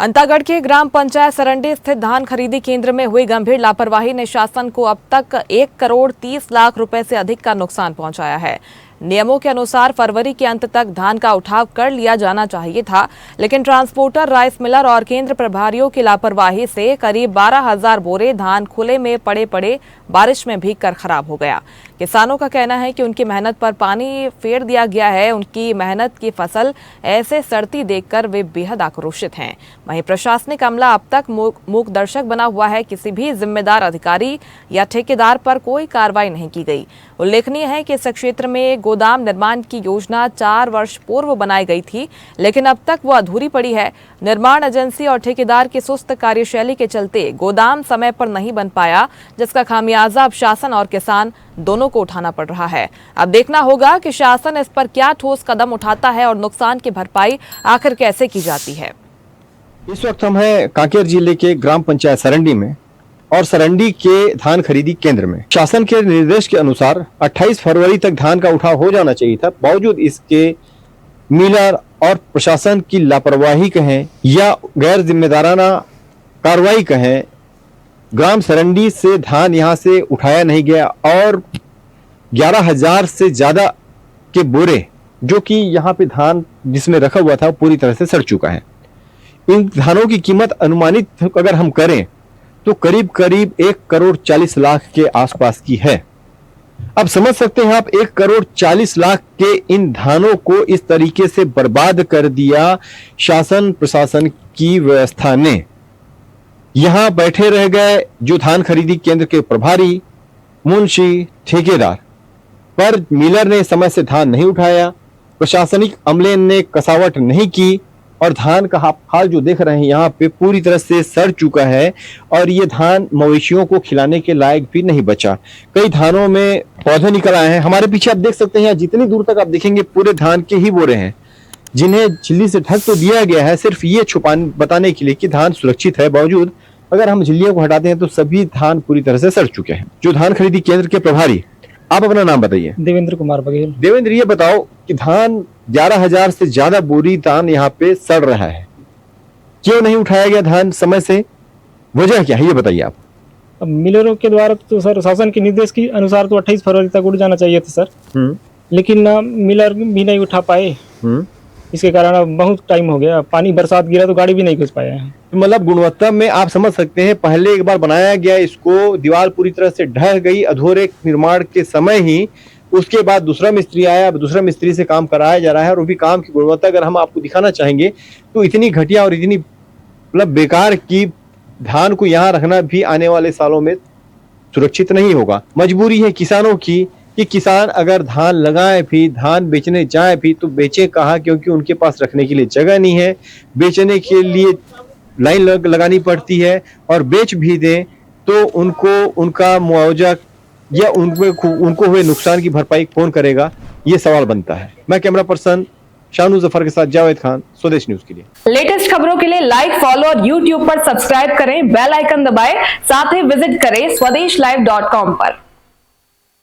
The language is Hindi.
अंतागढ़ के ग्राम पंचायत सरंडी स्थित धान खरीदी केंद्र में हुई गंभीर लापरवाही ने शासन को अब तक 1,30,00,000 रुपए से अधिक का नुकसान पहुंचाया है। नियमों के अनुसार फरवरी के अंत तक धान का उठाव कर लिया जाना चाहिए था, लेकिन ट्रांसपोर्टर, राइस मिलर और केंद्र प्रभारियों की लापरवाही से करीब 12,000 बोरे धान खुले में पड़े पड़े बारिश में भीगकर खराब हो गया। किसानों का कहना है कि उनकी मेहनत पर पानी फेर दिया गया है। उनकी मेहनत की फसल ऐसे सड़ती देखकर वे बेहद आक्रोशित हैं। वहीं प्रशासनिक अमला अब तक मूक दर्शक बना हुआ है। किसी भी जिम्मेदार अधिकारी या ठेकेदार पर कोई कार्रवाई नहीं की गई। उल्लेखनीय है कि इस क्षेत्र में गोदाम निर्माण की योजना 4 वर्ष पूर्व बनाई गई थी, लेकिन अब तक वो अधूरी पड़ी है। निर्माण एजेंसी और ठेकेदार की सुस्त कार्यशैली के चलते गोदाम समय पर नहीं बन पाया, जिसका खामियाजा अब शासन और किसान दोनों को उठाना पड़ रहा है। अब देखना होगा कि शासन इस पर क्या ठोस कदम उठाता है और नुकसान की भरपाई आखिर कैसे की जाती है। इस वक्त हम हैं कांकेर जिले के ग्राम पंचायत सरंडी में और सरंडी के धान खरीदी केंद्र में। शासन के निर्देश के अनुसार 28 फरवरी तक धान का उठाव हो जाना चाहिए था। बावजूद इसके मिलर और प्रशासन की लापरवाही कहें या गैर जिम्मेदाराना कार्रवाई कहें, ग्राम सरंडी से धान यहां से उठाया नहीं गया और 11,000 से ज्यादा के बोरे जो कि यहाँ पे धान जिसमें रखा हुआ था पूरी तरह से सड़ चुका है। इन धानों की कीमत अनुमानित अगर हम करें तो करीब करीब 1,40,00,000 के आसपास की है। अब समझ सकते हैं आप, 1,40,00,000 के इन धानों को इस तरीके से बर्बाद कर दिया शासन प्रशासन की व्यवस्था ने। यहां बैठे रह गए जो धान खरीदी केंद्र के प्रभारी, मुंशी, ठेकेदार, पर मिलर ने समय से धान नहीं उठाया, प्रशासनिक अमले ने कसावट नहीं की और धान का हाल जो देख रहे हैं यहाँ पे पूरी तरह से सड़ चुका है और ये धान मवेशियों को खिलाने के लायक भी नहीं बचा। कई धानों में पौधे निकल आए हैं। हमारे पीछे आप देख सकते हैं, जितनी दूर तक आप देखेंगे पूरे धान के ही बोरे हैं जिन्हें झिल्ली से ढक तो दिया गया है, सिर्फ ये बताने के लिए कि धान सुरक्षित है। बावजूद अगर हम झिल्लियों को हटाते हैं तो सभी धान पूरी तरह से सड़ चुके हैं। जो धान खरीदी केंद्र के प्रभारी, आप अपना नाम बताइए। देवेंद्र कुमार बघेल। देवेंद्र, ये बताओ कि धान 11,000 से ज्यादा बोरी धान यहाँ पे सड़ रहा है, क्यों नहीं उठाया गया धान समय से? वजह क्या है ये बताइए आप। अब मिलरों के द्वारा तो सर शासन के निर्देश के अनुसार तो 28 फरवरी तक उठ जाना चाहिए था सर, लेकिन मिलर भी नहीं उठा पाए। इसके कारण अब बहुत टाइम हो गया, पानी बरसात गिरा तो गाड़ी भी नहीं घुस पाया है। मतलब गुणवत्ता में आप समझ सकते हैं, पहले एक बार बनाया गया इसको, दीवार पूरी तरह से ढह गई अधूरे निर्माण के समय ही, उसके बाद दूसरा मिस्त्री आया, अब दूसरा मिस्त्री से काम कराया जा रहा है और वो भी काम की गुणवत्ता अगर हम आपको दिखाना चाहेंगे तो इतनी घटिया और इतनी मतलब बेकार की धान को यहाँ रखना भी आने वाले सालों में सुरक्षित नहीं होगा। मजबूरी है किसानों की कि किसान अगर धान लगाए भी, धान बेचने जाए भी तो बेचे कहाँ, क्योंकि उनके पास रखने के लिए जगह नहीं है। बेचने के लिए लाइन लगानी पड़ती है और बेच भी दें तो उनको उनका मुआवजा या उनको हुए नुकसान की भरपाई कौन करेगा, ये सवाल बनता है। मैं कैमरा पर्सन शानू जफर के साथ जावेद खान, स्वदेश न्यूज के लिए। लेटेस्ट खबरों के लिए लाइक, फॉलो और यूट्यूब पर सब्सक्राइब करें, बेल आइकन दबाएं, साथ ही विजिट करें swedeshlive.com पर।